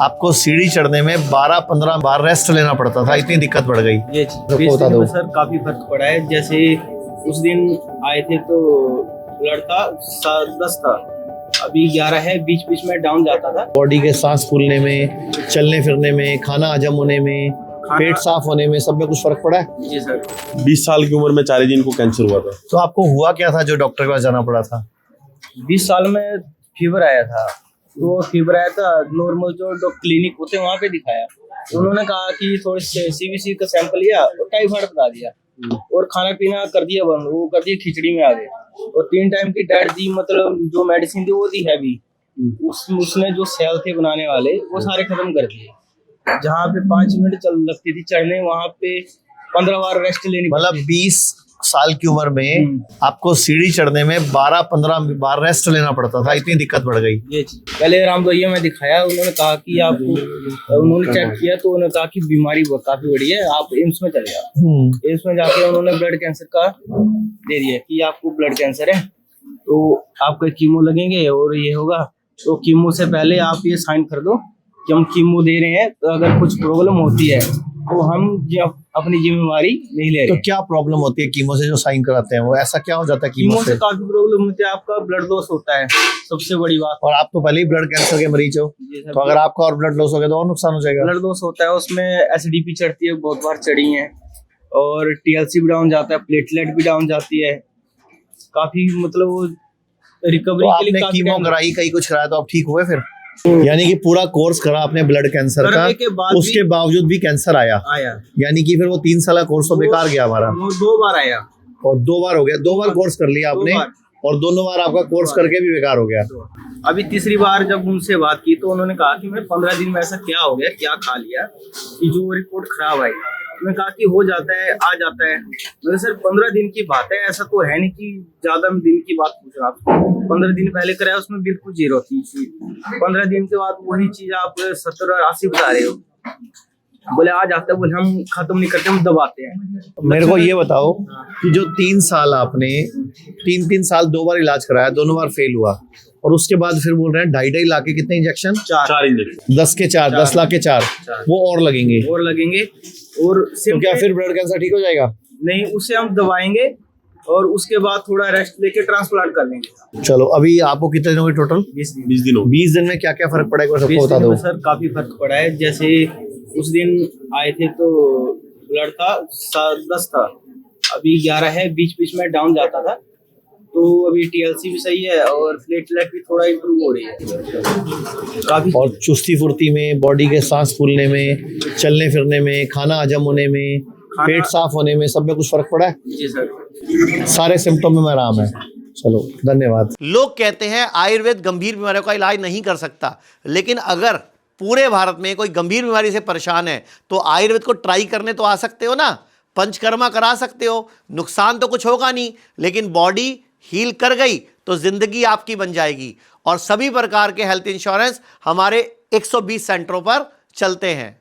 आपको सीढ़ी चढ़ने में 12-15 बार रेस्ट लेना पड़ता था, इतनी दिक्कत बढ़ गई। ये बता दो सर, काफी फर्क पड़ा है। जैसे उस दिन आए थे तो ब्लड था 10 था, अभी 11 है। बीच बीच में डाउन जाता था। बॉडी के सांस फूलने में, चलने फिरने में, खाना हजम होने में, पेट साफ होने में, सब में कुछ फर्क पड़ा है? जी सर। 20 साल की उम्र में 4 दिन को कैंसर हुआ था। तो आपको हुआ क्या था जो डॉक्टर के पास जाना पड़ा था? 20 साल में फीवर आया था। तो फीवर आया था, नॉर्मल जो क्लिनिक होते हैं वहाँ पे दिखाया। उन्होंने कहा कि थोड़े से सीबीसी का सैंपल लिया और टाइफाइड बता दिया और खाना पीना कर दिया बंद, वो कर दिया खिचड़ी में आ गए। और 3 टाइम की डाइट दी, मतलब जो मेडिसिन थी वो दी हैवी। उसने जो सेल थे बनाने वाले वो सारे खत्म कर दिए। जहाँ पे 5 मिनट चल लगती थी चढ़ने, वहाँ पे 15 बार रेस्ट लेनी। मतलब 20 साल की उम्र में आपको सीढ़ी चढ़ने में 12-15 बार रेस्ट लेना पड़ता था, इतनी दिक्कत बढ़ गई। ये पहले रामदोइया में दिखाया, उन्होंने कहा कि आपको, उन्होंने चेक किया तो उन्होंने कहा कि बीमारी काफी बड़ी है, आप एम्स में चले जाओ। एम्स में जाके उन्होंने ब्लड कैंसर का दे दिया कि आपको ब्लड कैंसर है, तो आपको कीमो लगेंगे और ये होगा। तो कीमो से पहले आप ये साइन कर दो कि हम कीमो दे रहे हैं, तो अगर कुछ प्रॉब्लम होती है तो हम अपनी जिम्मेवारी नहीं ले रहे। तो क्या प्रॉब्लम होती है कीमो से जो साइन कराते हैं? वो ऐसा क्या हो जाता है कीमो से? काफी प्रॉब्लम होती है, आपका ब्लड लॉस होता है, सबसे बड़ी बात। और आप तो पहले ही ब्लड कैंसर के मरीज हो, तो अगर आपका और ब्लड लॉस हो गया तो और नुकसान हो जाएगा। ब्लड लॉस होता है, उसमें एसिडिटी चढ़ती है, बहुत बार चढ़ी है, और टीएलसी भी डाउन जाता है, प्लेटलेट भी डाउन जाती है, काफी मतलब वो रिकवरी के लिए। कीमो कराई, कहीं कुछ कराया, तो आप ठीक हुए फिर? यानी कि पूरा कोर्स करा आपने ब्लड कैंसर का, उसके बावजूद भी कैंसर आया। यानी कि फिर वो 3 साल का कोर्स तो बेकार गया हमारा। वो 2 बार आया और 2 बार हो गया। 2 बार कोर्स कर लिया आपने और दोनों बार आपका कोर्स करके भी बेकार हो गया। अभी तीसरी बार जब उनसे बात की तो उन्होंने कहा कि मैं 15 दिन में ऐसा क्या हो गया, क्या खा लिया कि जो रिपोर्ट खराब आई। मैं कहा कि हो जाता है, आ जाता है। मैंने सर 15 दिन की बात है, ऐसा तो है नहीं कि ज्यादा दिन की बात पूछ रहा हूँ। 15 दिन पहले कराया, उसमें बिल्कुल 0 थी। 15 दिन के बाद वही चीज आप 70-80 बता रहे हो। बोले आ जाता है, बोले हम खत्म नहीं करते, हम दबाते हैं। मेरे को ये बताओ कि जो 3 साल आपने 3 साल 2 बार इलाज कराया, दोनों बार फेल हुआ, और उसके बाद फिर बोल रहे हैं 2.5 लाख के कितने इंजेक्शन? 4 इंजेक्शन। 10 के 4, 10 लाख के 4 वो और लगेंगे। और तो क्या फिर ब्लड कैंसर ठीक हो जाएगा? नहीं, उसे हम दबाएंगे और उसके बाद थोड़ा रेस्ट लेके ट्रांसप्लांट कर लेंगे। चलो, अभी आपको कितने दिन हो गए टोटल? 20 दिन। 20 दिन में क्या क्या फर्क पड़ेगा सबको बता दो। सर काफी फर्क पड़ा है। जैसे उस दिन आए थे तो ब्लड था 10 था, अभी 11 है। बीच बीच में डाउन जाता था, तो अभी टीएलसी भी सही है और प्लेटलेट भी थोड़ा इम्प्रूव हो रही है काफी। और चुस्ती फुर्ती में, बॉडी के सांस फूलने में, चलने फिरने में, खाना हजम होने में, पेट साफ होने में, सब में कुछ फर्क पड़ा है? जी सर। सारे सिम्टम में आराम है। चलो, धन्यवाद। लोग कहते हैं आयुर्वेद गंभीर बीमारियों का इलाज नहीं कर सकता, लेकिन अगर पूरे भारत में कोई गंभीर बीमारी से परेशान है तो आयुर्वेद को ट्राई करने तो आ सकते हो ना। पंचकर्मा करा सकते हो, नुकसान तो कुछ होगा नहीं, लेकिन बॉडी हील कर गई तो जिंदगी आपकी बन जाएगी। और सभी प्रकार के हेल्थ इंश्योरेंस हमारे 120 सेंटरों पर चलते हैं।